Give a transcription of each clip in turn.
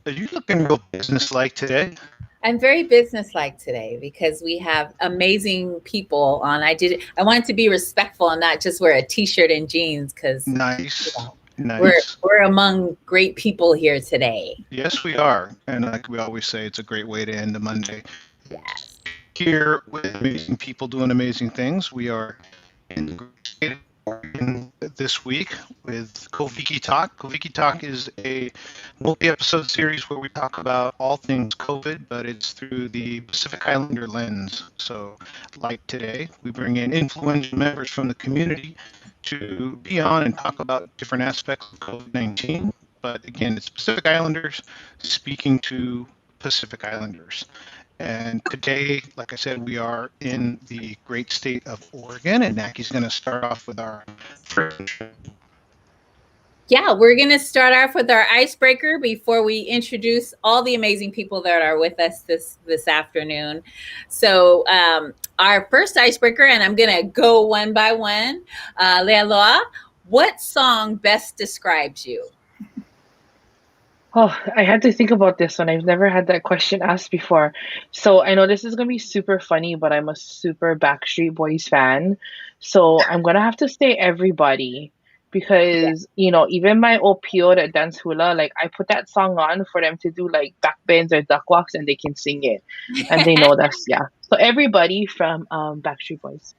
Are you looking real business-like today? I'm very businesslike today because we have amazing people on. I wanted to be respectful and not just wear a t-shirt and jeans because you Nice, know we're nice. we're among great people here today. Yes, we are. And like we always say, it's a great way to end the Monday. Yes. Here with amazing people doing amazing things. We are in the great state of Oregon this week with Koviki Talk. Koviki Talk is a multi-episode series where we talk about all things COVID, but it's through the Pacific Islander lens. So, like today, we bring in influential members from the community to be on and talk about different aspects of COVID-19. But again, it's Pacific Islanders speaking to Pacific Islanders. And today, like I said, we are in the great state of Oregon, and Naki's going to start off with our first. Yeah, we're going to start off with our icebreaker before we introduce all the amazing people that are with us this afternoon. So, our first icebreaker, and I'm going to go one by one. Lealoa, what song best describes you? Oh, I had to think about this one. I've never had that question asked before. So I know this is gonna be super funny, but I'm a super Backstreet Boys fan. So I'm gonna have to say everybody Yeah. because, even my OPO that dance hula, like I put that song on for them to do like back bends or duck walks and they can sing it. And they know that's yeah. So everybody from Backstreet Boys.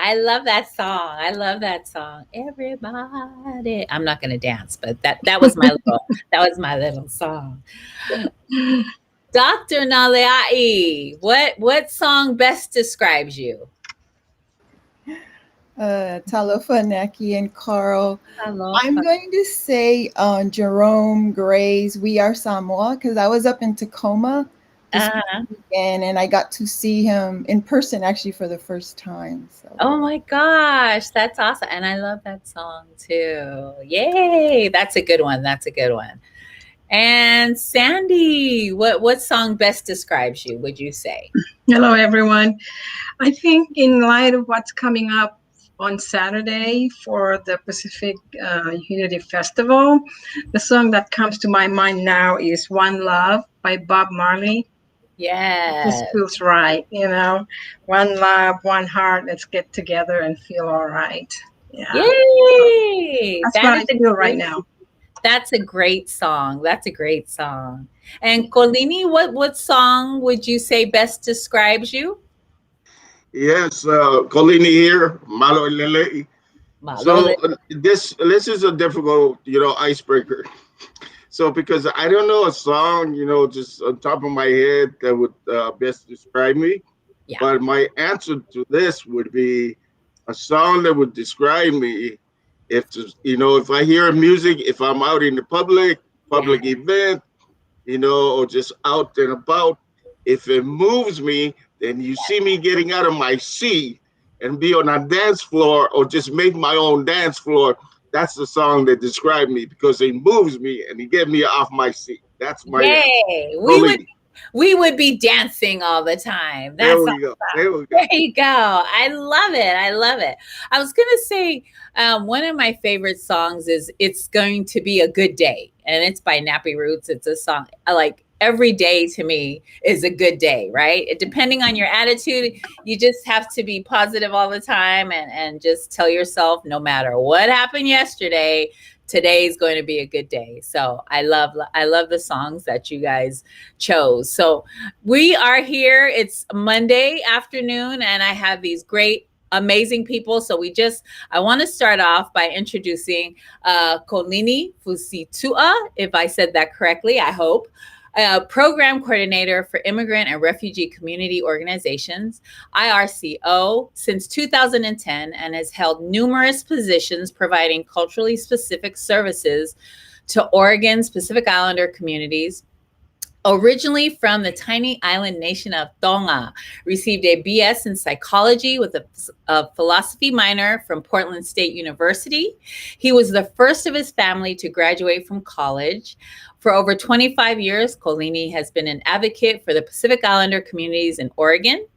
I love that song. I love that song. Everybody. I'm not going to dance, but that was my little song. Dr. Naleai, what song best describes you? Talofa, Neki, and Carl. Hello. I'm going to say Jerome Gray's We Are Samoa because I was up in Tacoma this Uh, weekend and I got to see him in person actually for the first time. So oh my gosh, that's awesome. And I love that song too. Yay. That's a good one. That's a good one. And Sandy, what song best describes you, would you say? Hello, everyone. I think in light of what's coming up on Saturday for the Pacific Unity Festival, the song that comes to my mind now is One Love by Bob Marley. This Yes. feels right, one love, one heart, let's get together and feel all right. Yeah. Yay. That's That what is I a feel right great now. That's a great song. That's a great song. And Colini, what song would you say best describes you? Yes, Colini here, Malo Lele. So Malole. this is a difficult, icebreaker. So because I don't know a song, just on top of my head that would best describe me, Yeah. but my answer to this would be a song that would describe me if I hear music, if I'm out in the Yeah. public event, or just out and about. If it moves me, then you see me getting out of my seat and be on a dance floor or just make my own dance floor. That's the song that describes me because it moves me and it gets me off my seat. That's my answer. Yay. Colleen. We would be dancing all the time. There That's we go. There awesome. we go. There you go. I love it. I love it. I was gonna say one of my favorite songs is "It's Going to Be a Good Day," and it's by Nappy Roots. It's a song I like. Every day to me is a good day, right? Depending on your attitude, you just have to be positive all the time and just tell yourself, no matter what happened yesterday, today is going to be a good day. So I love the songs that you guys chose. So we are here. It's Monday afternoon, and I have these great amazing people. So I want to start off by introducing Kolini Fusitua, if I said that correctly, I hope. Program coordinator for immigrant and refugee community organizations, IRCO, since 2010, and has held numerous positions providing culturally specific services to Oregon's Pacific Islander communities. Originally from the tiny island nation of Tonga, received a BS in psychology with a philosophy minor from Portland State University. He was the first of his family to graduate from college. For over 25 years, Colini has been an advocate for the Pacific Islander communities in Oregon.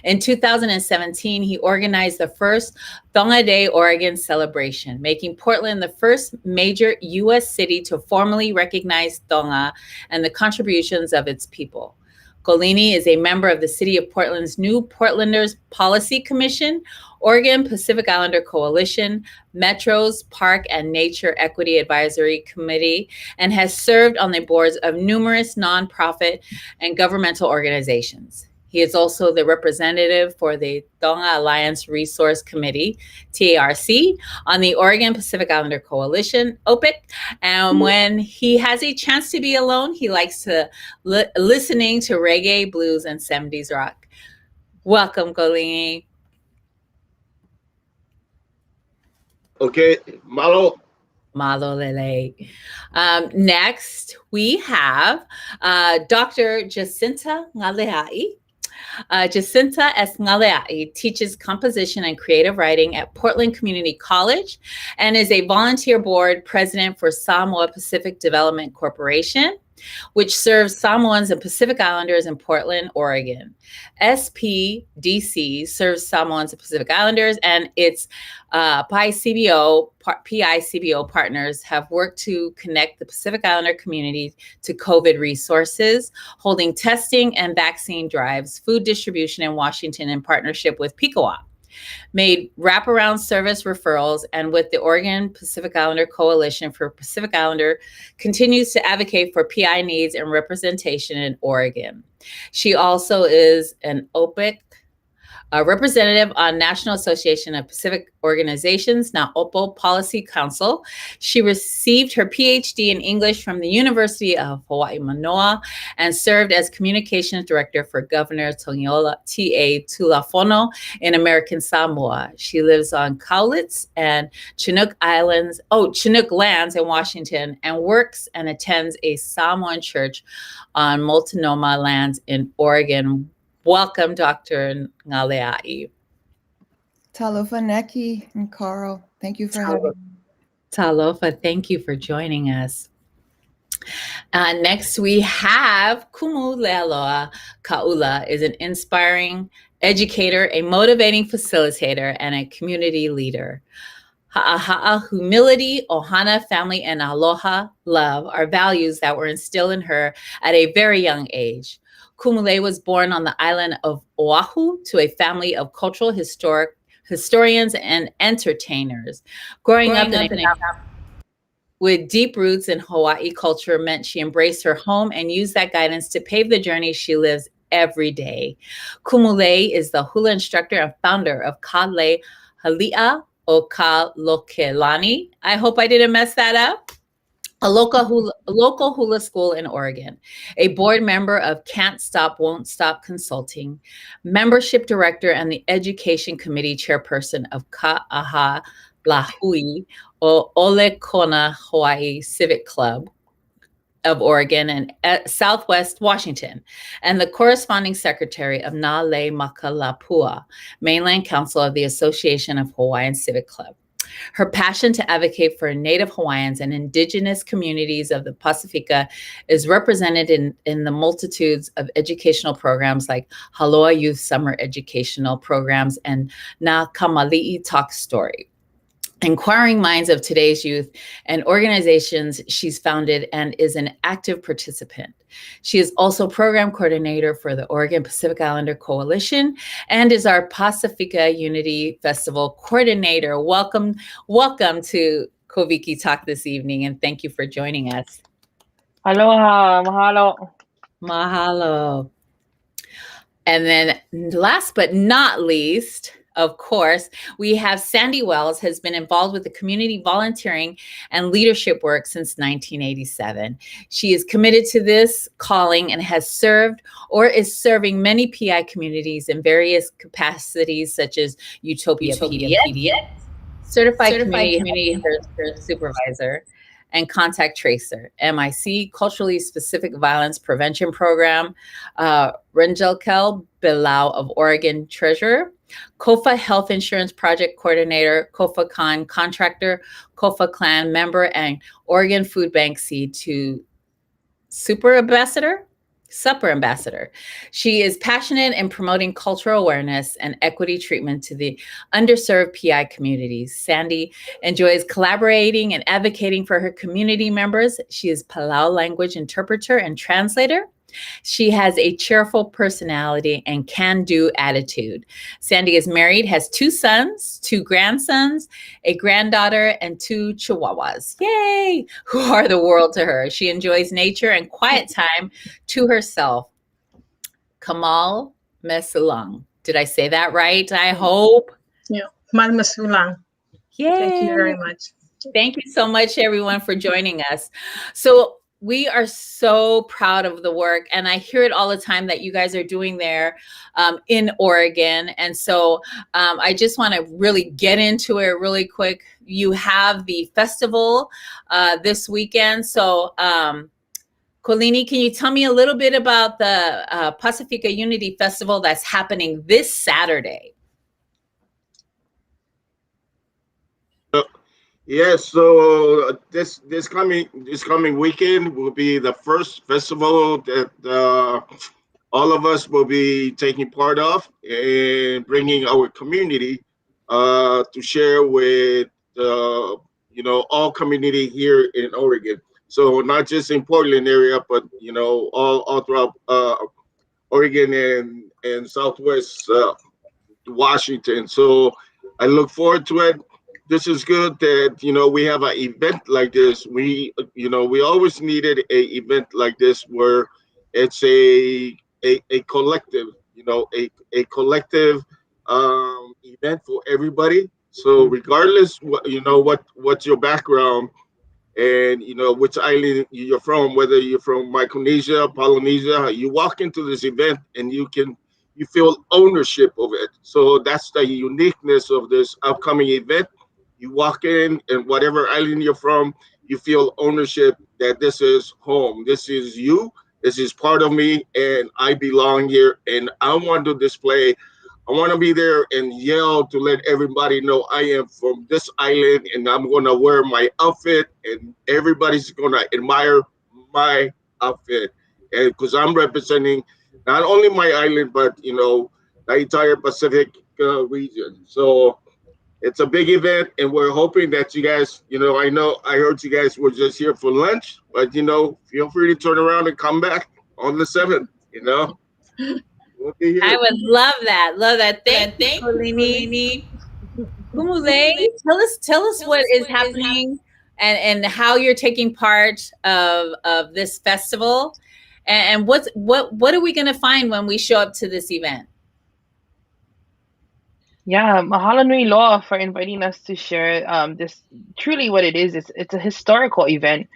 In 2017, he organized the first Tonga Day Oregon celebration, making Portland the first major U.S. city to formally recognize Tonga and the contributions of its people. Golini is a member of the City of Portland's new Portlanders Policy Commission, Oregon Pacific Islander Coalition, Metro's Park and Nature Equity Advisory Committee, and has served on the boards of numerous nonprofit and governmental organizations. He is also the representative for the Tonga Alliance Resource Committee, TARC, on the Oregon Pacific Islander Coalition, OPIC. And when he has a chance to be alone, he likes to listening to reggae, blues, and 70s rock. Welcome, Golini. Okay, malo. Malo lele. Next, we have Dr. Jacinta Ngaleai. Jacinta S. Ngaleai teaches composition and creative writing at Portland Community College and is a volunteer board president for Samoa Pacific Development Corporation, which serves Samoans and Pacific Islanders in Portland, Oregon. SPDC serves Samoans and Pacific Islanders, and its PICBO partners have worked to connect the Pacific Islander community to COVID resources, holding testing and vaccine drives, food distribution in Washington in partnership with PICOA. Made wraparound service referrals, and with the Oregon Pacific Islander Coalition for Pacific Islander, continues to advocate for PI needs and representation in Oregon. She also is an OPIC representative on National Association of Pacific Organizations, now OPO Policy Council. She received her PhD in English from the University of Hawaii Manoa and served as communications director for Governor Toniola T.A. Tulafono in American Samoa. She lives on Cowlitz and Chinook lands in Washington, and works and attends a Samoan church on Multnomah lands in Oregon. Welcome, Dr. Ngaleai. Talofa Neki and Carl, thank you for having me. Talofa, thank you for joining us. Next, we have Kumu Lealoa Kaula, is an inspiring educator, a motivating facilitator, and a community leader. Ha'aha'a, humility, ohana, family, and aloha, love, are values that were instilled in her at a very young age. Kumule was born on the island of Oahu to a family of cultural historians and entertainers. Growing up with deep roots in Hawaii culture meant she embraced her home and used that guidance to pave the journey she lives every day. Kumule is the hula instructor and founder of Kale Halia o Ka Lokelani. I hope I didn't mess that up. A local hula school in Oregon, a board member of Can't Stop, Won't Stop Consulting, membership director and the education committee chairperson of Ka'aha Lahui o Ole Kona Hawaii Civic Club of Oregon and Southwest Washington, and the corresponding secretary of Na Le Makalapua, Mainland Council of the Association of Hawaiian Civic Club. Her passion to advocate for Native Hawaiians and indigenous communities of the Pacifica is represented in the multitudes of educational programs like Haloa Youth Summer Educational Programs and Na Kamali'i Talk Story. Inquiring minds of today's youth and organizations she's founded, and is an active participant. She is also program coordinator for the Oregon Pacific Islander Coalition and is our Pacifica Unity Festival coordinator. Welcome to Koviki Talk this evening, and thank you for joining us. Aloha, mahalo. Mahalo. And then last but not least, of course, we have Sandy Wells, has been involved with the community volunteering and leadership work since 1987. She is committed to this calling and has served or is serving many PI communities in various capacities, such as UTOPIA PDX, Certified Community Supervisor, and Contact Tracer, MIC, Culturally Specific Violence Prevention Program, Renjelkel Bilao of Oregon Treasurer, COFA Health Insurance Project Coordinator, COFA Con Contractor, COFA Clan Member, and Oregon Food Bank C2 Super Ambassador. Supper Ambassador. She is passionate in promoting cultural awareness and equity treatment to the underserved PI communities. Sandy enjoys collaborating and advocating for her community members. She is Palau language interpreter and translator. She has a cheerful personality and can-do attitude. Sandy is married, has 2 sons, 2 grandsons, a granddaughter, and 2 chihuahuas. Yay! Who are the world to her. She enjoys nature and quiet time to herself. Kamal Mesulang. Did I say that right? I hope. Yeah, Mal Masulang. Yay! Thank you very much. Thank you so much, everyone, for joining us. So we are so proud of the work, and I hear it all the time that you guys are doing there in Oregon. And so I just want to really get into it really quick. You have the festival this weekend. So Kolini, can you tell me a little bit about the Pacifica Unity Festival that's happening this Saturday? Yes, so this coming weekend will be the first festival that all of us will be taking part of and bringing our community to share with all community here in Oregon. So not just in Portland area, but all throughout Oregon and Southwest Washington. So I look forward to it. This is good that we have an event like this. We always needed a event like this where it's a collective, a collective event for everybody. So regardless what's your background and which island you're from, whether you're from Micronesia, Polynesia, you walk into this event and you feel ownership of it. So that's the uniqueness of this upcoming event. You walk in, and whatever island you're from, you feel ownership that this is home. This is you. This is part of me, and I belong here. And I want to display. I want to be there and yell to let everybody know I am from this island, and I'm going to wear my outfit, and everybody's going to admire my outfit. And because I'm representing not only my island, but the entire Pacific region. So it's a big event, and we're hoping that you guys, I heard you guys were just here for lunch, but feel free to turn around and come back on the 7th. We'll be here. I would love that. Love that. Thank you, Kolini. Kumule, tell us what is happening and how you're taking part of this festival, and what are we going to find when we show up to this event? Yeah, mahalo nui loa for inviting us to share this. Truly, what it is, it's a historical event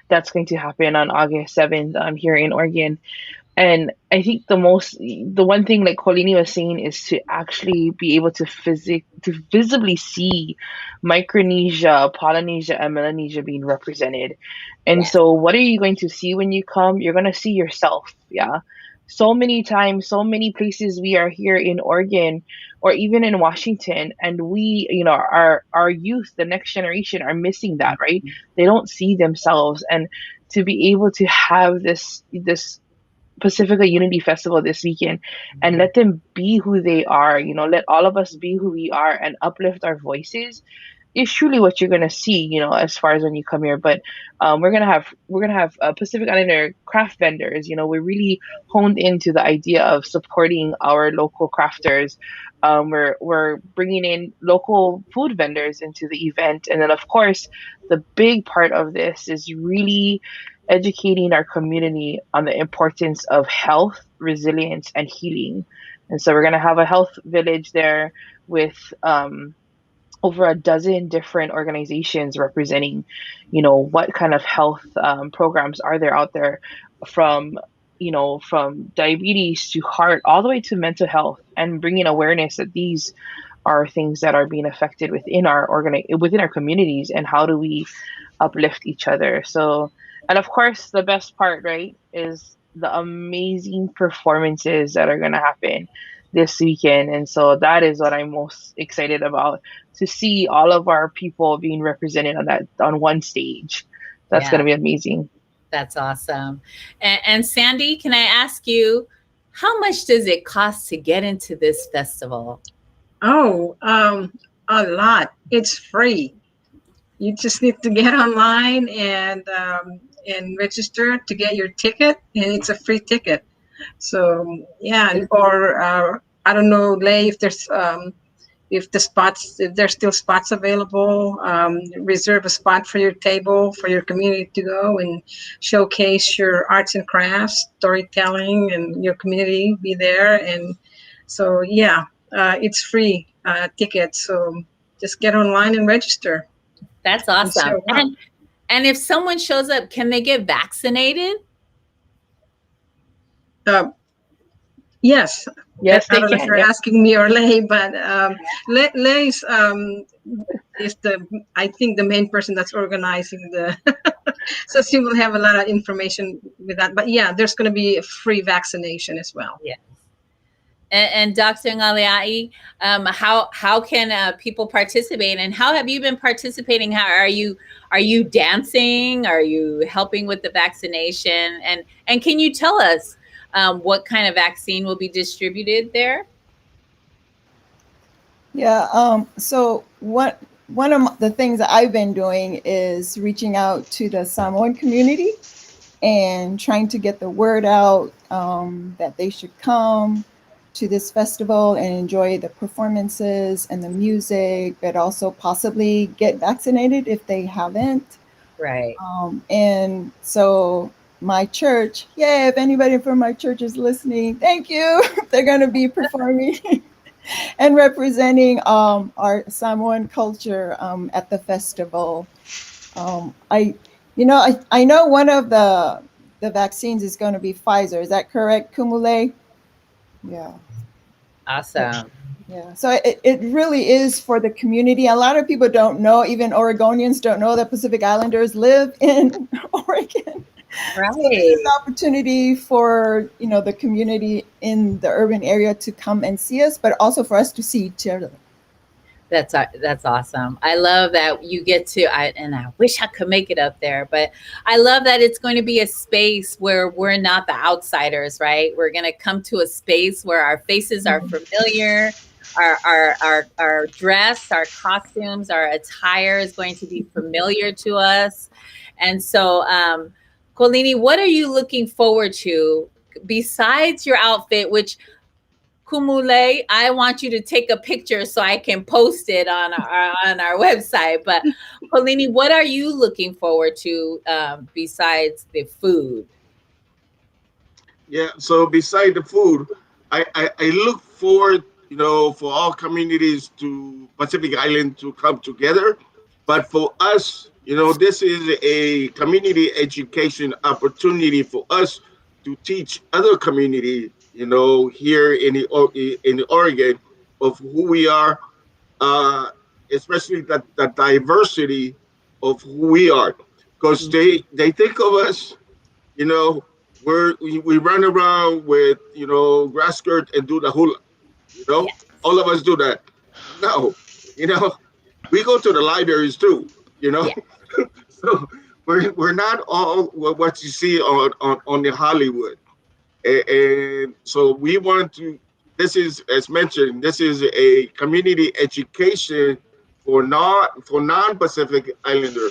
that's going to happen on August 7th here in Oregon. And I think the one thing like Kolini was saying is to actually be able to visibly see Micronesia, Polynesia, and Melanesia being represented. And so what are you going to see when you come? You're going to see yourself. Yeah. So many times, so many places we are here in Oregon or even in Washington, and we, our youth, the next generation are missing that, right? They don't see themselves. And to be able to have this Pacifica Unity Festival this weekend and let them be who they are, let all of us be who we are and uplift our voices is truly what you're gonna see, as far as when you come here. But we're gonna have Pacific Islander craft vendors. We're really honed into the idea of supporting our local crafters. We're bringing in local food vendors into the event, and then of course the big part of this is really educating our community on the importance of health, resilience, and healing. And so we're gonna have a health village there with over a dozen different organizations representing, what kind of health programs are there out there, from diabetes to heart, all the way to mental health, and bringing awareness that these are things that are being affected within our communities, and how do we uplift each other. So, and of course, the best part, right, is the amazing performances that are going to happen this weekend. And so that is what I'm most excited about, to see all of our people being represented on one stage. That's going to be amazing. That's awesome. And Sandy, can I ask you, how much does it cost to get into this festival? Oh, a lot. It's free. You just need to get online and register to get your ticket, and it's a free ticket. So yeah, or I don't know, Lay, if there's still spots available, reserve a spot for your table for your community to go and showcase your arts and crafts, storytelling, and your community be there. And so yeah, it's free tickets. So just get online and register. That's And awesome. show up. And if someone shows up, can they get vaccinated? Yes. Yes, I they don't know if can. you're Yep. asking me or Lay, but Lay is I think the main person that's organizing the so she will have a lot of information with that. But yeah, there's going to be a free vaccination as well. Yes. And Dr. Ngaliai, how can people participate, and how have you been participating? How are you dancing? Are you helping with the vaccination? And can you tell us what kind of vaccine will be distributed there? Yeah. So one of the things that I've been doing is reaching out to the Samoan community and trying to get the word out that they should come to this festival and enjoy the performances and the music, but also possibly get vaccinated if they haven't. Right. And so my church, yeah, if anybody from my church is listening, thank you. They're going to be performing and representing our Samoan culture at the festival. I know one of the vaccines is going to be Pfizer. Is that correct, Kumule? Yeah. Awesome. Yeah. So it really is for the community. A lot of people don't know, even Oregonians don't know that Pacific Islanders live in Oregon. Right. So it's an opportunity for the community in the urban area to come and see us, but also for us to see each other. That's awesome. I love that you get to, and I wish I could make it up there, but I love that it's going to be a space where we're not the outsiders, right? We're going to come to a space where our faces are familiar, our dress, our costumes, our attire is going to be familiar to us. And so, Kolini, what are you looking forward to besides your outfit, which Kumule, I want you to take a picture so I can post it on our website. But Kolini, what are you looking forward to besides the food? Yeah. So beside the food, I look forward, for all communities to Pacific Island to come together. But for us, this is a community education opportunity for us to teach other community, here in the Oregon of who we are, uh, especially the diversity of who we are, because they think of us, you know, we run around with grass skirt and do the hula, Yes. all of us do that. No, you know, we go to the libraries too, Yeah. so we're not all what you see on the Hollywood. And so we want to, this is, as mentioned, this is a community education for non-Pacific Islander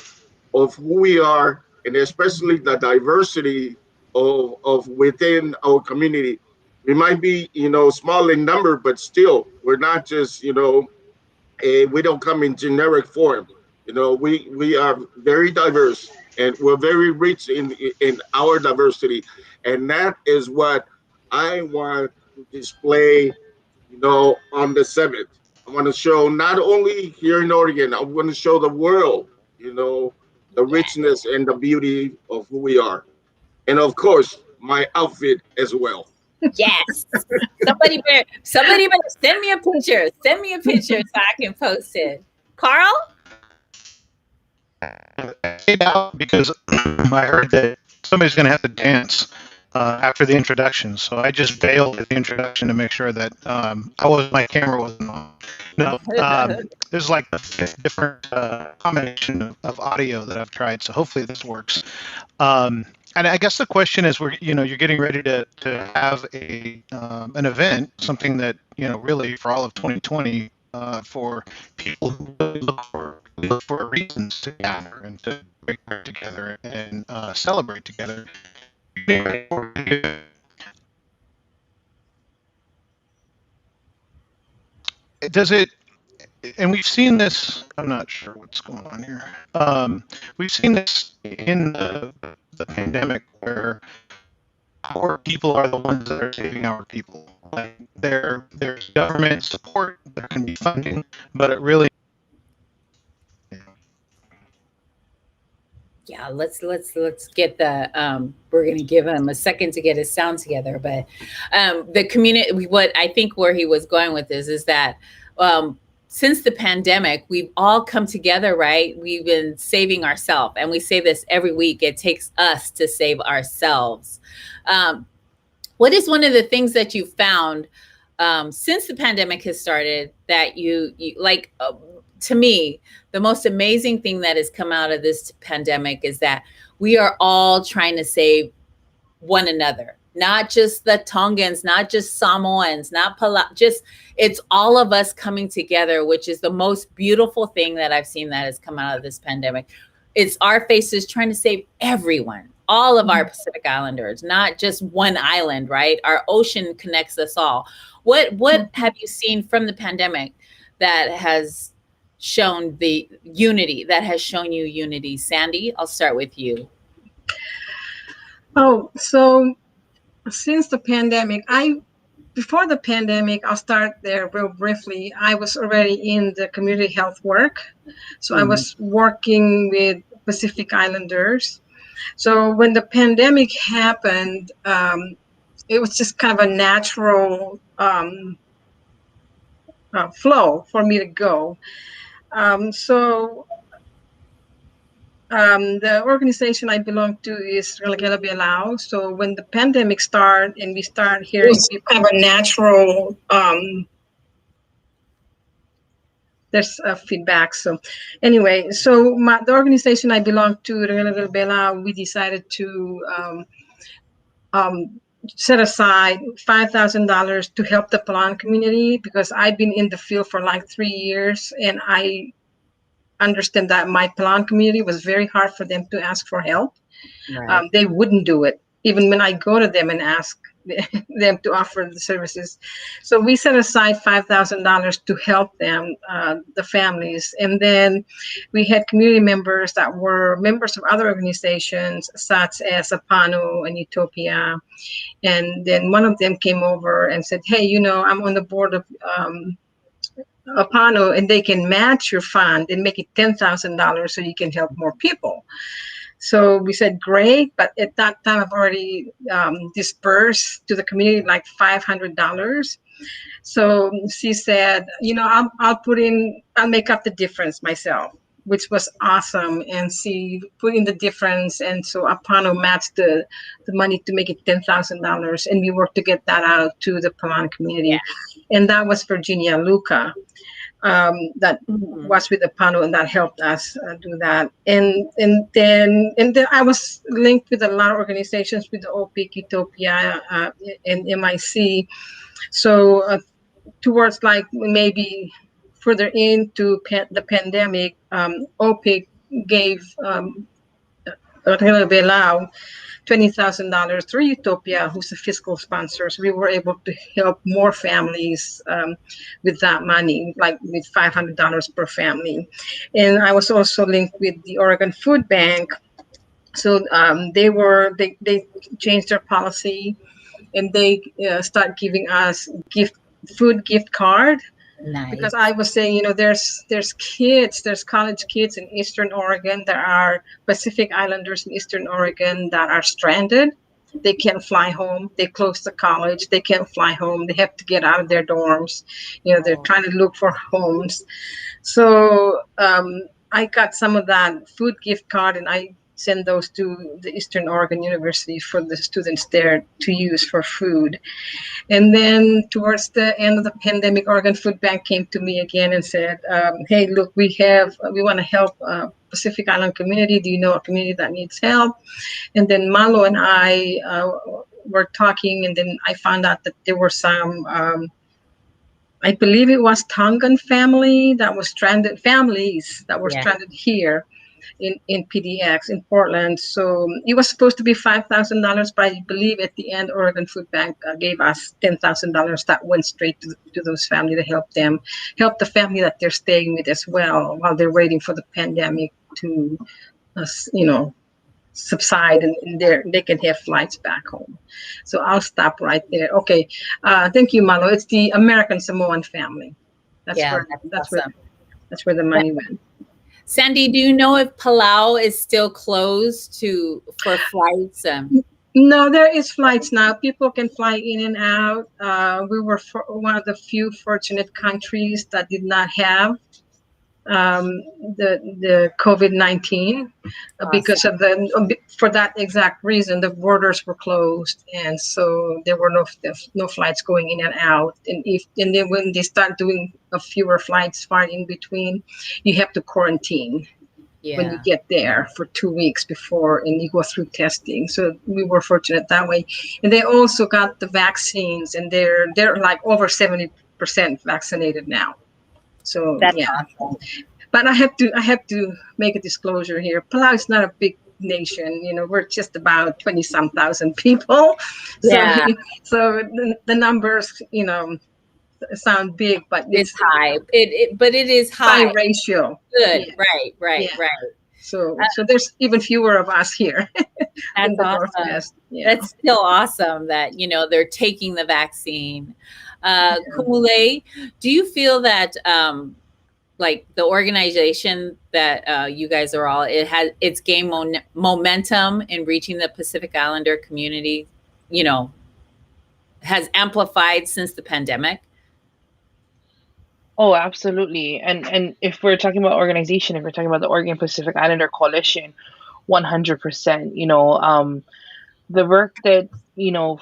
of who we are, and especially the diversity of within our community. We might be, small in number, but still, we're not just, we don't come in generic form. We are very diverse, and we're very rich in our diversity, and that is what I want to display. On the 7th, I want to show not only here in Oregon, I want to show the world. The Yes. richness and the beauty of who we are, and of course, my outfit as well. Yes. Somebody better send me a picture. Send me a picture so I can post it. Carl? Out because I heard that somebody's going to have to dance after the introduction. So I just bailed at the introduction to make sure that my camera wasn't on. No, there's like a fifth different combination of audio that I've tried. So hopefully this works. And I guess the question is, you're getting ready to have an event, something that, really for all of 2020, for people who really look for reasons to gather and to break bread together and celebrate together. Does it? And we've seen this. I'm not sure what's going on here. We've seen this in the pandemic, where our people are the ones that are saving our people. Like there's government support, there can be funding, but it really. Yeah, let's get the we're going to give him a second to get his sound together, but the community, what I think where he was going with this is that since the pandemic, we've all come together, right? We've been saving ourselves, and we say this every week. It takes us to save ourselves. What is one of the things that you found since the pandemic has started that you like? To me, the most amazing thing that has come out of this pandemic is that we are all trying to save one another, not just the Tongans, not just Samoans, just it's all of us coming together, which is the most beautiful thing that I've seen that has come out of this pandemic. It's our faces trying to save everyone, all of our Pacific Islanders, not just one island, right? Our ocean connects us all. What have you seen from the pandemic that has shown the unity, that has shown you unity? Sandy, I'll start with you. Oh, so since the pandemic, before the pandemic, I'll start there real briefly. I was already in the community health work. So I was working with Pacific Islanders. So when the pandemic happened, it was just kind of a natural flow for me to go. The organization I belong to is Relagela. So when the pandemic started and we start hearing kind of a natural, there's feedback. So anyway, the organization I belong to, Relagela, we decided to set aside $5,000 to help the Palan community, because I've been in the field for like 3 years, and I understand that my Palan community was very hard for them to ask for help. Right. They wouldn't do it, even when I go to them and ask them to offer the services. So we set aside $5,000 to help them, the families. And then we had community members that were members of other organizations, such as Apano and UTOPIA. And then one of them came over and said, hey, I'm on the board of Apano, and they can match your fund and make it $10,000 so you can help more people. So we said, great. But at that time, I've already dispersed to the community like $500. So she said, I'll make up the difference myself, which was awesome. And she put in the difference. And so Apano matched the money to make it $10,000. And we worked to get that out to the Palan community. Yeah. And that was Virginia Luca. That was with Apano, and that helped us do that. And then I was linked with a lot of organizations, with the OPIC, UTOPIA, and MIC. So towards like maybe further into the pandemic, OPIC gave Belau $20,000 through UTOPIA, who's a fiscal sponsor. So we were able to help more families with that money, like with $500 per family. And I was also linked with the Oregon Food Bank. So they changed their policy, and they start giving us food gift card. Nice. Because I was saying, there's college kids in Eastern Oregon. There are Pacific Islanders in Eastern Oregon that are stranded. They can't fly home. They closed the college. They can't fly home. They have to get out of their dorms. They're trying to look for homes. So I got some of that food gift card, and I send those to the Eastern Oregon University for the students there to use for food. And then towards the end of the pandemic, Oregon Food Bank came to me again and said, hey, look, we want to help Pacific Island community. Do you know a community that needs help? And then Malo and I were talking, and then I found out that there were some, I believe it was Tongan families that were stranded here in PDX in Portland. So it was supposed to be $5,000, but I believe at the end, Oregon Food Bank gave us $10,000 that went straight to those families to help the family that they're staying with as well, while they're waiting for the pandemic to, subside, and they can have flights back home. So I'll stop right there. Okay. Thank you, Malo. It's the American Samoan family. That's where the money went. Sandy, do you know if Palau is still closed for flights? No, there is flights now. People can fly in and out. We were one of the few fortunate countries that did not have the COVID-19 because of for that exact reason, the borders were closed, and so there were no flights going in and out. And then when they start doing fewer flights far in between, you have to quarantine when you get there for 2 weeks before, and you go through testing. So we were fortunate that way. And they also got the vaccines, and they're like over 70% vaccinated now. So that's awesome. But I have to make a disclosure here. Palau is not a big nation. We're just about 20-some thousand people. Yeah. So the numbers, sound big, but it's high. But it is high. High ratio. Good. Yeah. Right. So there's even fewer of us here. That's awesome. Yeah. That's still awesome that they're taking the vaccine. Kumule, do you feel that like the organization that you guys are all, it's gained momentum in reaching the Pacific Islander community, has amplified since the pandemic? Oh, absolutely. And if we're talking about organization, if we're talking about the Oregon Pacific Islander Coalition, 100%, the work that,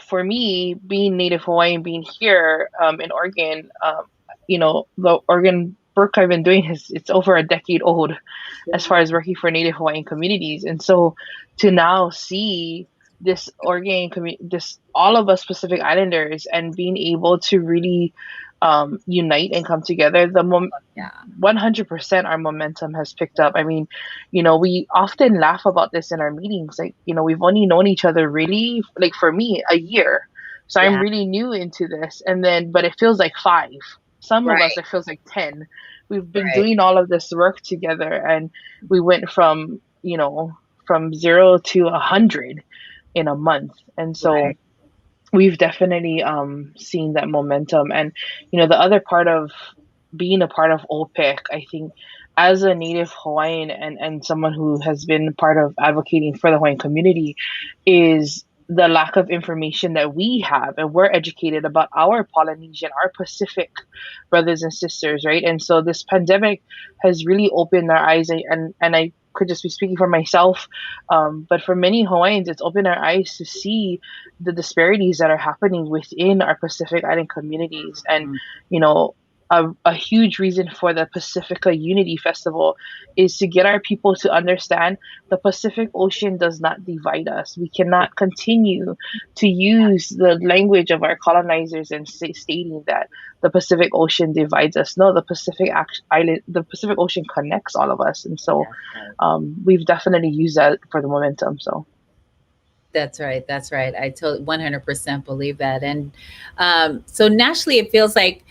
for me, being Native Hawaiian, being here in Oregon, the Oregon work I've been doing it's over a decade old as far as working for Native Hawaiian communities. And so to now see this Oregon community, all of us Pacific Islanders, and being able to really unite and come together, 100% our momentum has picked up. I mean, we often laugh about this in our meetings. Like, we've only known each other really, like for me, a year. So I'm really new into this. But it feels like 5. Some of us, it feels like 10. We've been doing all of this work together, and we went from 0 to 100 in a month. And so we've definitely seen that momentum. And, the other part of being a part of OPIC, I think, as a Native Hawaiian and someone who has been part of advocating for the Hawaiian community, is the lack of information that we have, and we're educated about our Polynesian, our Pacific brothers and sisters, right? And so this pandemic has really opened our eyes, and I could just be speaking for myself, but for many Hawaiians, it's opened our eyes to see the disparities that are happening within our Pacific Island communities. And, a huge reason for the Pacifica Unity Festival is to get our people to understand the Pacific Ocean does not divide us. We cannot continue to use the language of our colonizers and stating that the Pacific Ocean divides us. No, the Pacific Ocean connects all of us. And so we've definitely used that for the momentum. So That's right. I totally 100% believe that. And so nationally, it feels like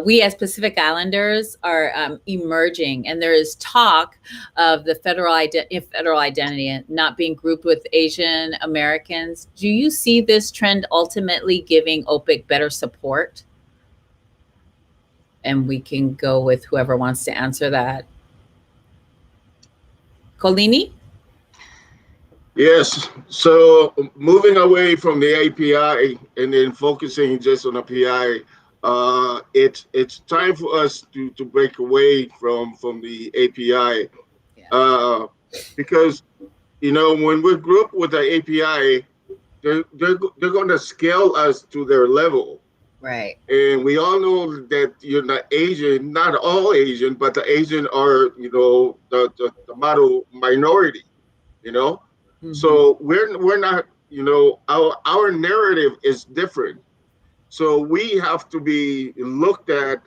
we as Pacific Islanders are emerging, and there is talk of the federal identity and not being grouped with Asian Americans. Do you see this trend ultimately giving OPIC better support? And we can go with whoever wants to answer that. Kolini? Yes. So moving away from the API and then focusing just on the PI, it's time for us to break away from the API, because you know, when we group with the API, they're going to scale us to their level. Right. And we all know that you're not Asian, not all Asian, but the Asian are, you know, the model minority, you know. So we're not, you know, our narrative is different. So we have to be looked at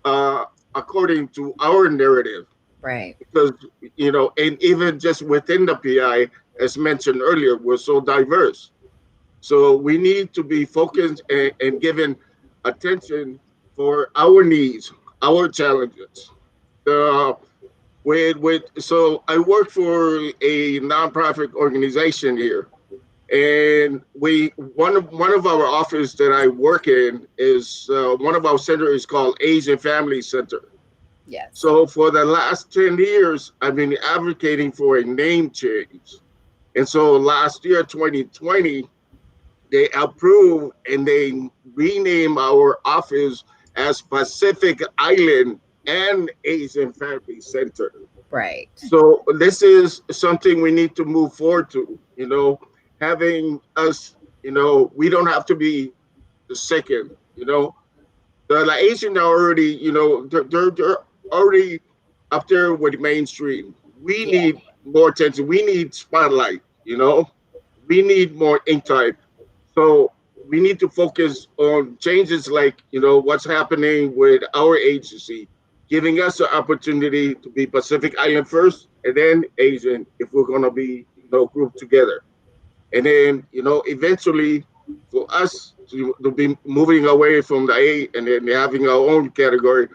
uh, according to our narrative, Right. because, you know, and even just within the PI, as mentioned earlier, we're so diverse. So we need to be focused and given attention for our needs, our challenges. Uh, so I work for a nonprofit organization here, and we one of our office that I work in is one of our center is called Asian Family Center. Yes. So for the last 10 years, I've been advocating for a name change. And so last year, 2020, they approved and they renamed our office as Pacific Island and Asian Family Center. Right. So this is something we need to move forward to, you know, having us, you know, we don't have to be the second, you know. The Asian are already, you know, they're already up there with mainstream. We Yeah. need more attention. We need spotlight, you know. We need more ink type. So we need to focus on changes like, you know, what's happening with our agency, giving us the opportunity to be Pacific Island first and then Asian if we're going to be, you know, grouped together. And then, you know, eventually for us to be moving away from the A and then having our own category,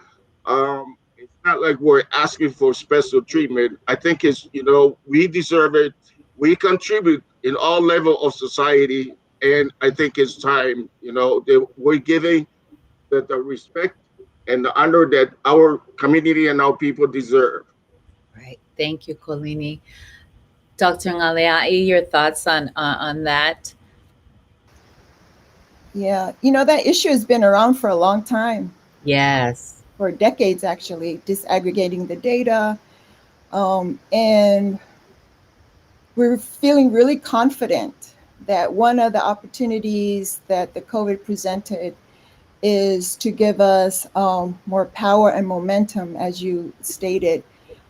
it's not like we're asking for special treatment. I think it's, you know, we deserve it. We contribute in all level of society. And I think it's time, you know, that we're giving the respect and the honor that our community and our people deserve. Right. Thank you, Kolini. Dr. Ngaleai, your thoughts on that? Yeah, you know, that issue has been around for a long time, Yes. for decades actually, disaggregating the data. And we're feeling really confident that one of the opportunities that the COVID presented is to give us more power and momentum, as you stated,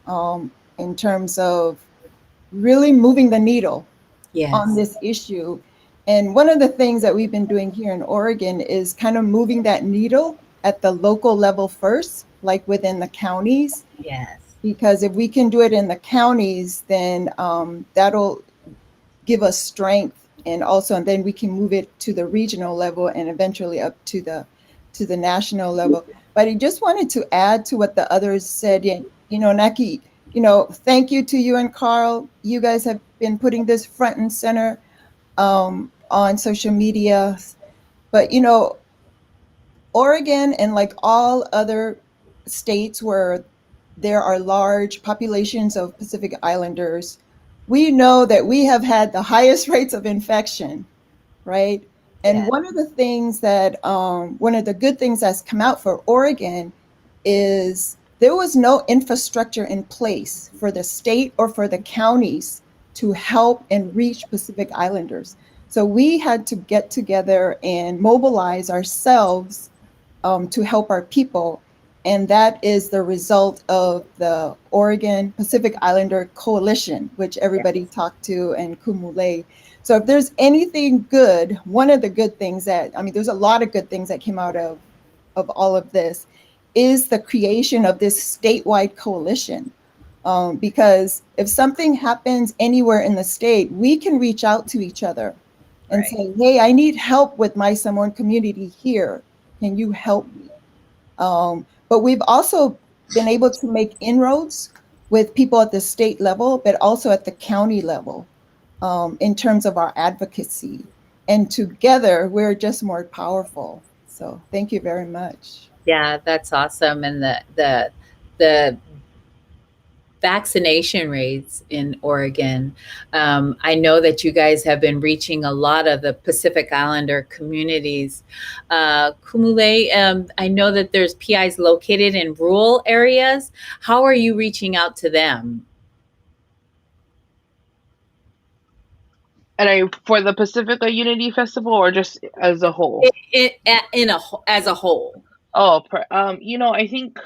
in terms of really moving the needle on Yes. this issue. And one of the things that we've been doing here in Oregon is kind of moving that needle at the local level first, like within the counties. Yes. Because if we can do it in the counties, then that'll give us strength, and then we can move it to the regional level and eventually up to the national level. But I just wanted to add to what the others said. You know, Naki, you know, thank you to you and Carl. You guys have been putting this front and center on social media. But you know, Oregon and like all other states where there are large populations of Pacific Islanders, we know that we have had the highest rates of infection, right? And Yes. one of the things that, one of the good things that's come out for Oregon is there was no infrastructure in place for the state or for the counties to help and reach Pacific Islanders. So we had to get together and mobilize ourselves to help our people. And that is the result of the Oregon Pacific Islander Coalition, which everybody talked to, and Kumule. So if there's anything good, one of the good things that, I mean, there's a lot of good things that came out of all of this, is the creation of this statewide coalition. Because if something happens anywhere in the state, we can reach out to each other and say, hey, I need help with my Samoan community here. Can you help me? But we've also been able to make inroads with people at the state level, but also at the county level, in terms of our advocacy. And together, we're just more powerful. So thank you very much. Yeah, that's awesome. And the vaccination rates in Oregon, I know that you guys have been reaching a lot of the Pacific Islander communities. Kumule, I know that there's PIs located in rural areas. How are you reaching out to them? And for the Pacifica Unity Festival, or just as a whole? As a whole. Oh, I think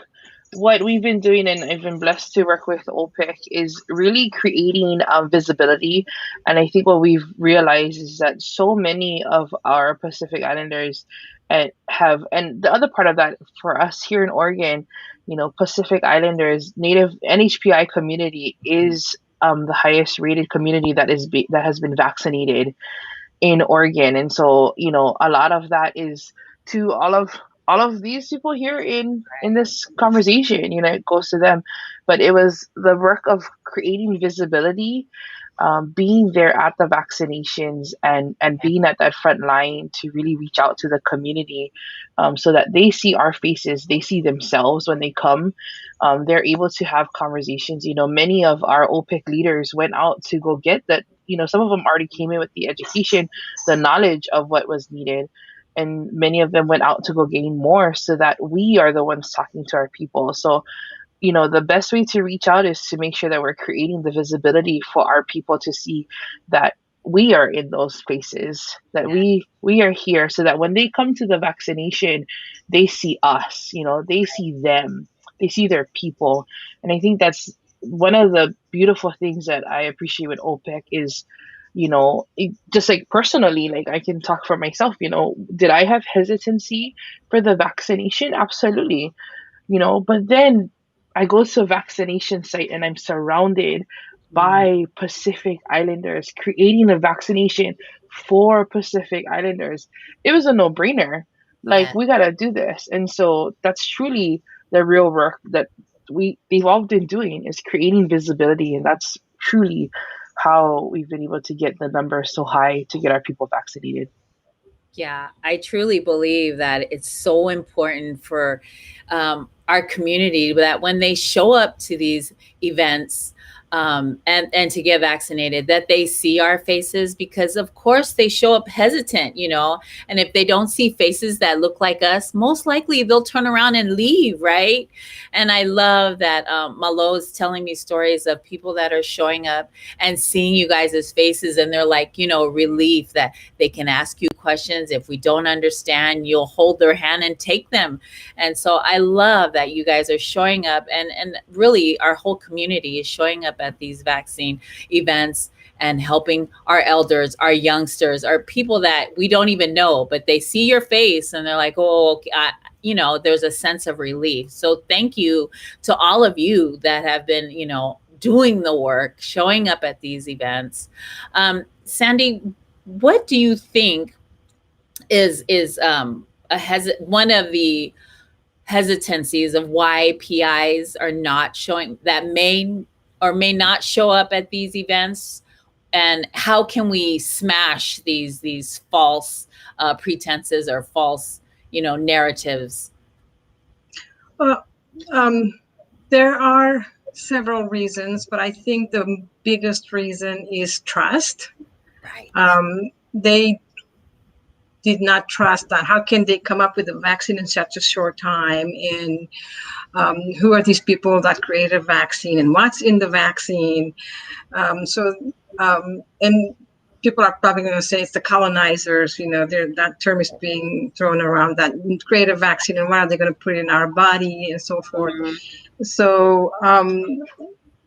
what we've been doing, and I've been blessed to work with OPIC, is really creating visibility. And I think what we've realized is that so many of our Pacific Islanders and the other part of that for us here in Oregon, Pacific Islanders, Native NHPI community is the highest rated community that has been vaccinated in Oregon. And so, a lot of that is to all of these people here in this conversation, it goes to them. But it was the work of creating visibility, being there at the vaccinations, and being at that front line to really reach out to the community, so that they see our faces, they see themselves when they come. They're able to have conversations. Many of our OPIC leaders went out to go get that. Some of them already came in with the education, the knowledge of what was needed, and many of them went out to go gain more, so that we are the ones talking to our people. So, the best way to reach out is to make sure that we're creating the visibility for our people to see that we are in those spaces, that we are here, so that when they come to the vaccination, they see us, they see them, they see their people. And I think that's one of the beautiful things that I appreciate with OPEC is, just like personally, like I can talk for myself, did I have hesitancy for the vaccination? Absolutely. But then I go to a vaccination site and I'm surrounded by Pacific Islanders creating a vaccination for Pacific Islanders. It was a no-brainer. Like, we got to do this. And so that's truly the real work that they've all been doing, is creating visibility. And that's truly how we've been able to get the numbers so high to get our people vaccinated. Yeah, I truly believe that it's so important for our community that when they show up to these events, and to get vaccinated, that they see our faces, because of course they show up hesitant, and if they don't see faces that look like us, most likely they'll turn around and leave, right? And I love that Malo is telling me stories of people that are showing up and seeing you guys' faces, and they're like, relief that they can ask you questions. If we don't understand, you'll hold their hand and take them. And so I love that you guys are showing up, and really our whole community is showing up at these vaccine events and helping our elders, our youngsters, our people that we don't even know, but they see your face and they're like, oh, okay, there's a sense of relief. So thank you to all of you that have been, doing the work, showing up at these events. Sandy, what do you think is one of the hesitancies of why PIs are not showing, that may or may not show up at these events, and how can we smash these false pretenses or false narratives? Well, there are several reasons, but I think the biggest reason is trust. Right. They did not trust that. How can they come up with a vaccine in such a short time? And who are these people that created a vaccine, and what's in the vaccine? And people are probably going to say it's the colonizers. That term is being thrown around, that create a vaccine, and what are they going to put in our body and so forth. Mm-hmm. So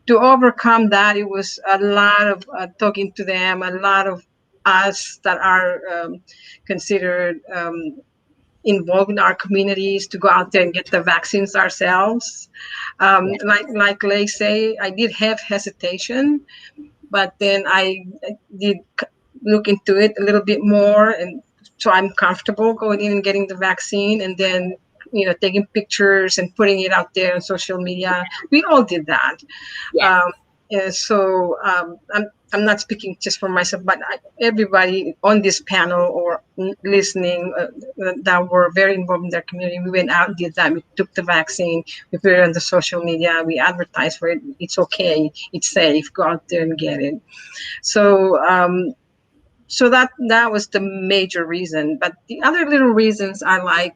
to overcome that, it was a lot of talking to them, a lot of us that are considered involved in our communities to go out there and get the vaccines ourselves. Like Lay say, I did have hesitation, but then I did look into it a little bit more, and so I'm comfortable going in and getting the vaccine, and then taking pictures and putting it out there on social media. We all did that. Yes. So I'm not speaking just for myself, but everybody on this panel or listening that were very involved in their community, we went out and did that. We took the vaccine, we put it on the social media, we advertised for it. It's okay, it's safe, go out there and get it. So so that was the major reason. But the other little reasons are like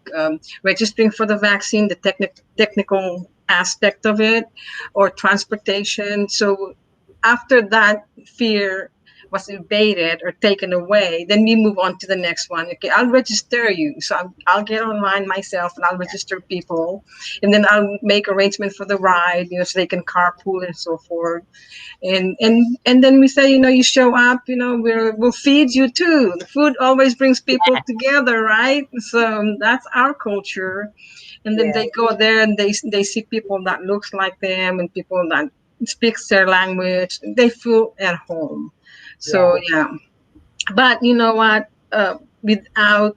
registering for the vaccine, the technical aspect of it, or transportation. So after that fear was evaded or taken away, then we move on to the next one. Okay, I'll register you. So I'll get online myself and I'll register people. And then I'll make arrangement for the ride, so they can carpool and so forth. And then we say, you show up, we'll feed you too. The food always brings people together, right? So that's our culture. And then they go there and they see people that looks like them and people that speaks their language. They feel at home. So yeah. But you know what? Without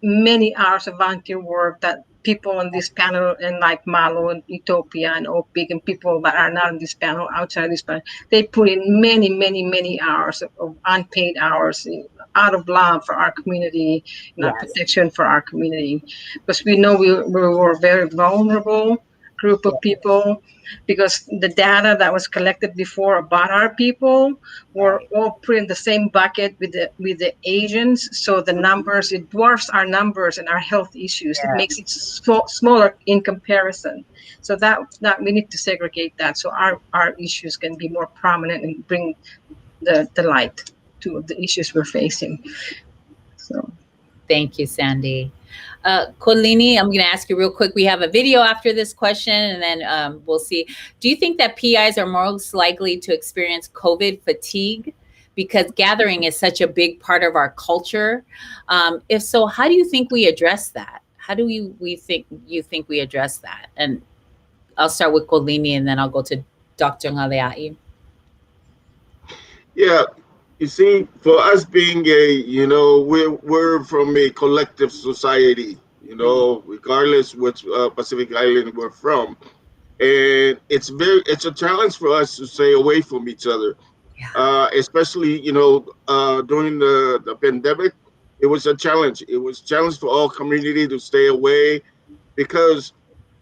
many hours of volunteer work that people on this panel and like Malo and Utopia and OPIC and people that are not on this panel, outside this panel, they put in many, many, many hours of unpaid hours out of love for our community, protection for our community. Because we know we were a very vulnerable group of people, because the data that was collected before about our people were all put in the same bucket with the Asians. So the numbers, it dwarfs our numbers and our health issues. It makes it smaller in comparison. So that we need to segregate that, so our issues can be more prominent and bring the light to the issues we're facing. So thank you, Sandy. Kolini, I'm going to ask you real quick. We have a video after this question, and then we'll see. Do you think that PIs are most likely to experience COVID fatigue because gathering is such a big part of our culture? If so, how do you think we address that? How do you think we address that? And I'll start with Kolini, and then I'll go to Dr. Ngaleai. Yeah. You see, for us being we're from a collective society, regardless which Pacific Island we're from. And it's a challenge for us to stay away from each other, especially, during the pandemic. It was a challenge. It was a challenge for all community to stay away because,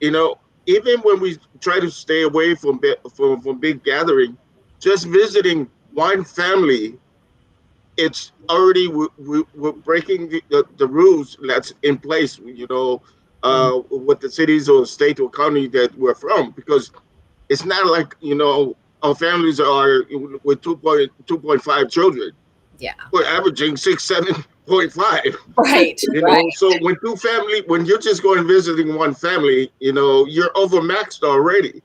even when we try to stay away from big gathering, just visiting one family, it's already we're breaking the rules that's in place, with the cities or state or county that we're from, because it's not like, our families are with 2.5 children. Yeah, we're averaging 7.5. Right. So when you're just going visiting one family, you're overmaxed already.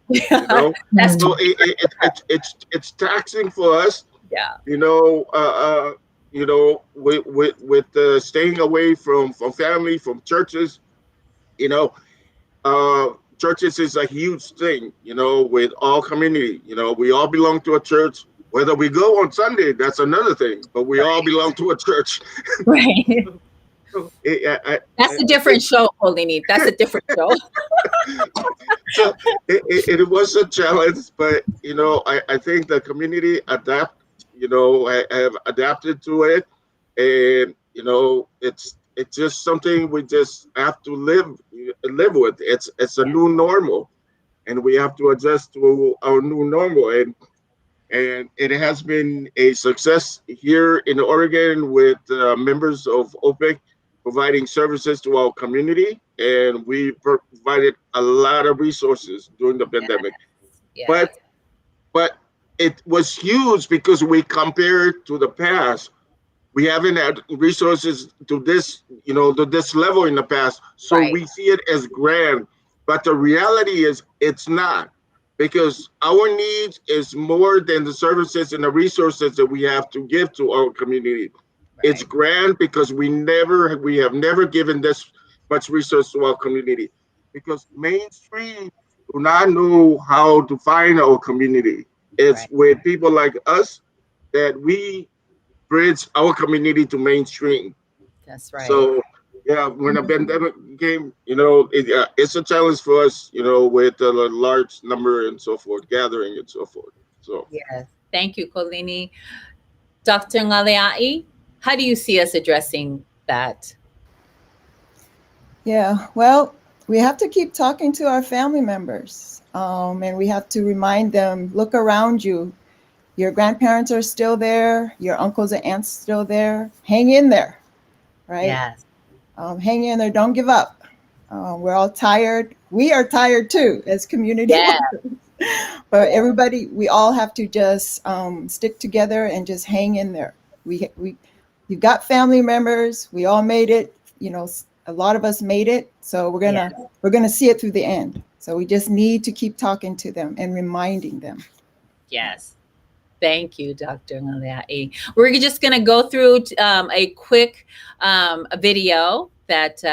That's So it's taxing for us. Yeah. With staying away from family, from churches, churches is a huge thing, with all community. We all belong to a church. Whether we go on Sunday, that's another thing, but we all belong to a church. Right. That's a different show, Kolini. That's a different show. So it was a challenge, but I think the community have adapted to it, and it's just something we just have to live with. It's a new normal, and we have to adjust to our new normal, and it has been a success here in Oregon with members of OPIC providing services to our community, and we provided a lot of resources during the pandemic. But it was huge because we compared to the past. We haven't had resources to this, to this level in the past. So we see it as grand, but the reality is it's not, because our needs is more than the services and the resources that we have to give to our community. It's grand because we have never given this much resource to our community, because mainstream do not know how to find our community. It's with people like us that we bridge our community to mainstream. That's right. So when the pandemic came, it's a challenge for us, with a large number and so forth, gathering and so forth. So yes, thank you, Kolini. Dr. Ngaleai, how do you see us addressing that? Yeah, well, we have to keep talking to our family members, and we have to remind them, look around you. Your grandparents are still there. Your uncles and aunts still there. Hang in there, right? Yes. Hang in there. Don't give up. We're all tired. We are tired too as community workers. But everybody, we all have to just stick together and just hang in there. You've got family members. We all made it. You know, a lot of us made it. So we're gonna see it through the end. So we just need to keep talking to them and reminding them. Yes. Thank you, Dr. Ngaliai. We're just going to go through a quick video that,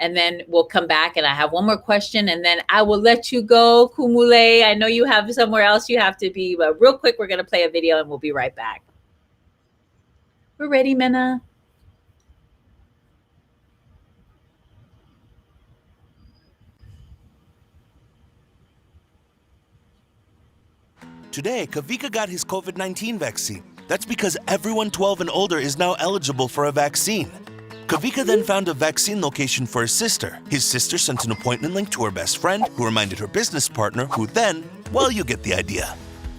and then we'll come back. And I have one more question, and then I will let you go, Kumule. I know you have somewhere else you have to be, but real quick, we're going to play a video, and we'll be right back. We're ready, Mena. Today, Kovik got his COVID-19 vaccine. That's because everyone 12 and older is now eligible for a vaccine. Kovik then found a vaccine location for his sister. His sister sent an appointment link to her best friend, who reminded her business partner, who then, well, you get the idea.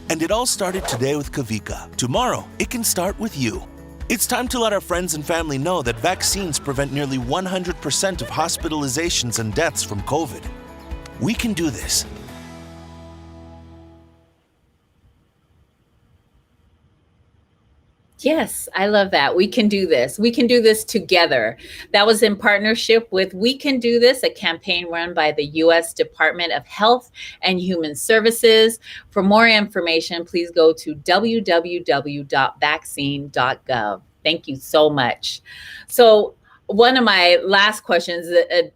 And it all started today with Kovik. Tomorrow, it can start with you. It's time to let our friends and family know that vaccines prevent nearly 100% of hospitalizations and deaths from COVID. We can do this. Yes, I love that. We can do this. We can do this together. That was in partnership with We Can Do This, a campaign run by the U.S. Department of Health and Human Services. For more information, please go to www.vaccine.gov. Thank you so much. So one of my last questions,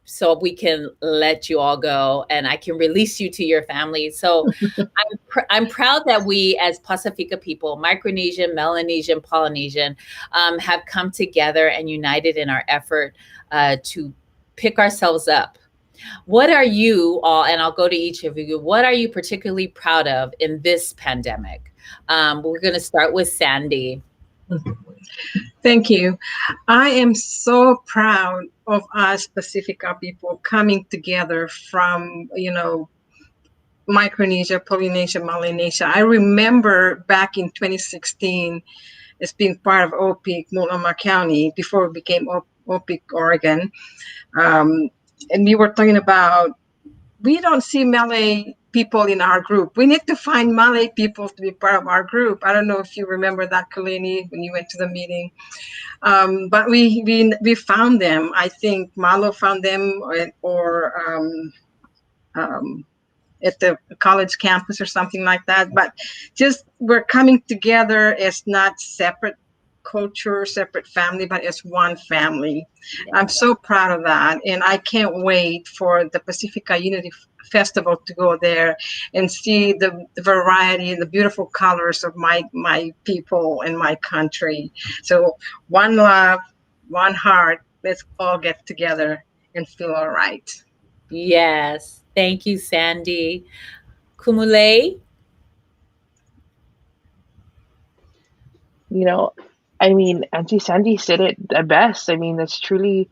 so we can let you all go and I can release you to your family. So I'm proud that we as Pacifica people, Micronesian, Melanesian, Polynesian, have come together and united in our effort to pick ourselves up. What are you all, and I'll go to each of you, what are you particularly proud of in this pandemic? We're going to start with Sandy. Thank you. I am so proud of us Pacifica people coming together from, Micronesia, Polynesia, Melanesia. I remember back in 2016 as being part of OPIC, Multnomah County, before it became OPIC, Oregon. And we were talking about, we don't see Malay people in our group. We need to find Malay people to be part of our group. I don't know if you remember that, Kalini, when you went to the meeting. But we found them. I think Malo found them, or at the college campus or something like that. But just we're coming together as not separate culture, separate family, but as one family. I'm so proud of that. And I can't wait for the Pacifica Unity Festival to go there and see the variety and the beautiful colors of my people and my country. So one love, one heart, let's all get together and feel all right. Yes. Thank you, Sandy. Kumule? Auntie Sandy said it the best. I mean, that's truly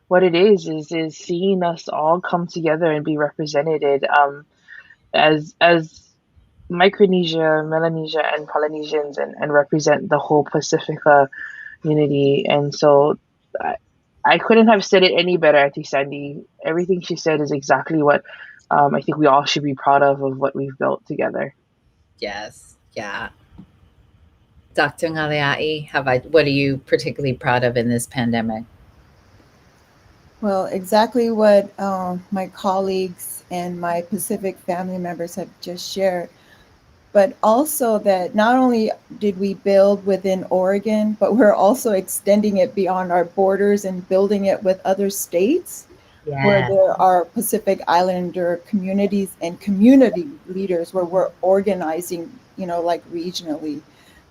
what it is seeing us all come together and be represented as Micronesia, Melanesia, and Polynesians, and represent the whole Pacifica unity. And so I couldn't have said it any better, Auntie Sandy. Everything she said is exactly what I think we all should be proud of what we've built together. Yes. Yeah. Dr. Ngaliai, what are you particularly proud of in this pandemic? Well, exactly what my colleagues and my Pacific family members have just shared, but also that not only did we build within Oregon, but we're also extending it beyond our borders and building it with other states. Yes. Where there are Pacific Islander communities and community leaders where we're organizing, like regionally.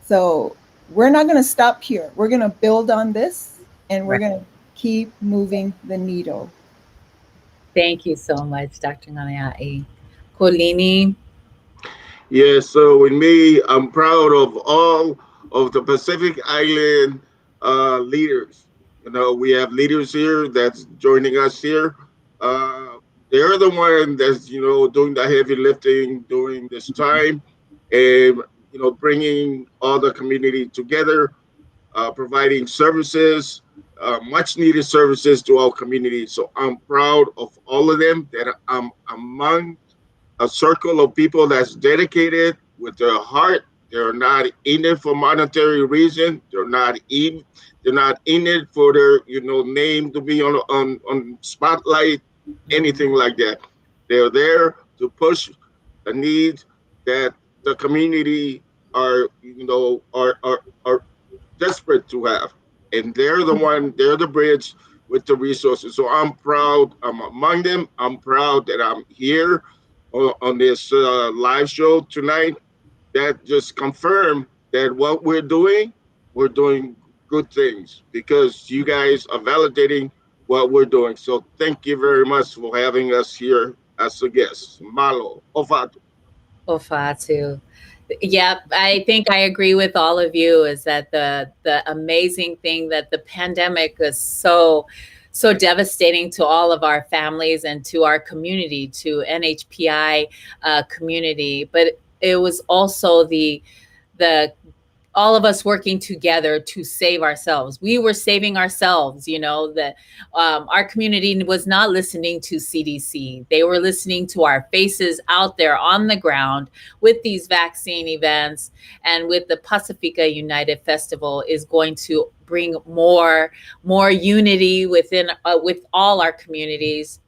So we're not going to stop here. We're going to build on this and we're going to keep moving the needle. Thank you so much, Dr. Ngaliai. Kolini? Yes, so with me, I'm proud of all of the Pacific Island leaders. We have leaders here that's joining us here. They're the one that's, doing the heavy lifting during this time and, bringing all the community together, providing services, much needed services to our community. So I'm proud of all of them that I'm among a circle of people that's dedicated with their heart. They're not in it for monetary reason. They're not in it for their name to be on spotlight, anything like that. They're there to push a need that the community are are desperate to have, and they're the bridge with the resources. So I'm proud I'm among them. I'm proud that I'm here on this live show tonight. That just confirmed that what we're doing good things because you guys are validating what we're doing. So thank you very much for having us here as a guest. Malo, Ofato. Ofatu. Yep, I think I agree with all of you. Is that the amazing thing that the pandemic was so devastating to all of our families and to our community, to NHPI community, but it was also the all of us working together to save ourselves. We were saving ourselves, that our community was not listening to CDC. They were listening to our faces out there on the ground with these vaccine events, and with the Pacifica United Festival is going to bring more unity within with all our communities.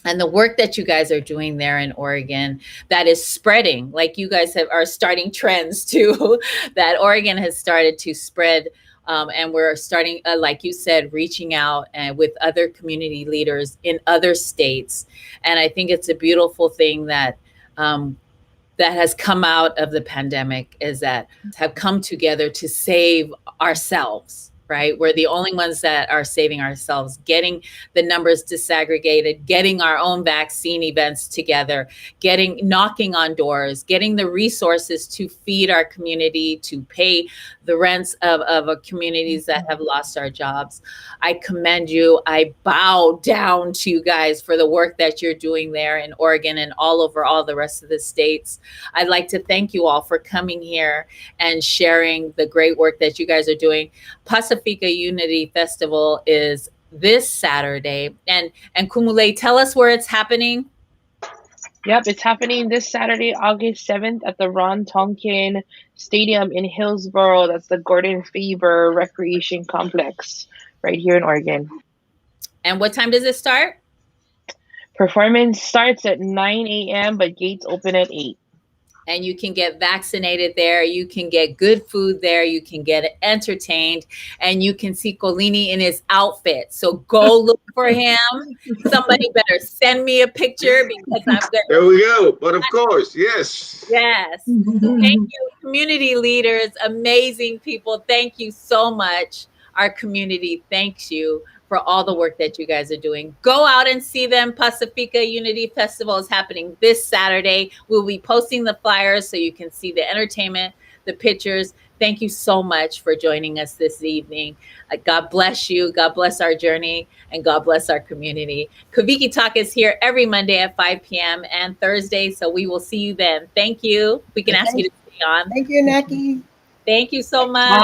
And the work that you guys are doing there in Oregon, that is spreading, like you guys are starting trends too, that Oregon has started to spread. And we're starting, like you said, reaching out and with other community leaders in other states. And I think it's a beautiful thing that that has come out of the pandemic, is that have come together to save ourselves, right? We're the only ones that are saving ourselves, getting the numbers disaggregated, getting our own vaccine events together, knocking on doors, getting the resources to feed our community, to pay the rents of our communities that have lost our jobs. I commend you. I bow down to you guys for the work that you're doing there in Oregon and all over all the rest of the states. I'd like to thank you all for coming here and sharing the great work that you guys are doing. Pacifica Unity Festival is this Saturday. And Kumule, tell us where it's happening. Yep, it's happening this Saturday, August 7th at the Ron Tonkin Stadium in Hillsboro. That's the Gordon Faber Recreation Complex right here in Oregon. And what time does it start? Performance starts at 9 a.m., but gates open at 8. And you can get vaccinated there. You can get good food there. You can get entertained, and you can see Colini in his outfit. So go look for him. Somebody better send me a picture because I'm good. There we go. But of course, yes. Yes. Thank you, community leaders, amazing people. Thank you so much. Our community thanks you for all the work that you guys are doing. Go out and see them. Pacifica Unity Festival is happening this Saturday. We'll be posting the flyers so you can see the entertainment, the pictures. Thank you so much for joining us this evening. God bless you. God bless our journey, and God bless our community. Koviki Talk is here every Monday at 5 p.m. and Thursday, so we will see you then. Thank you. We can ask you to stay on. Thank you, Naki. Thank you so much.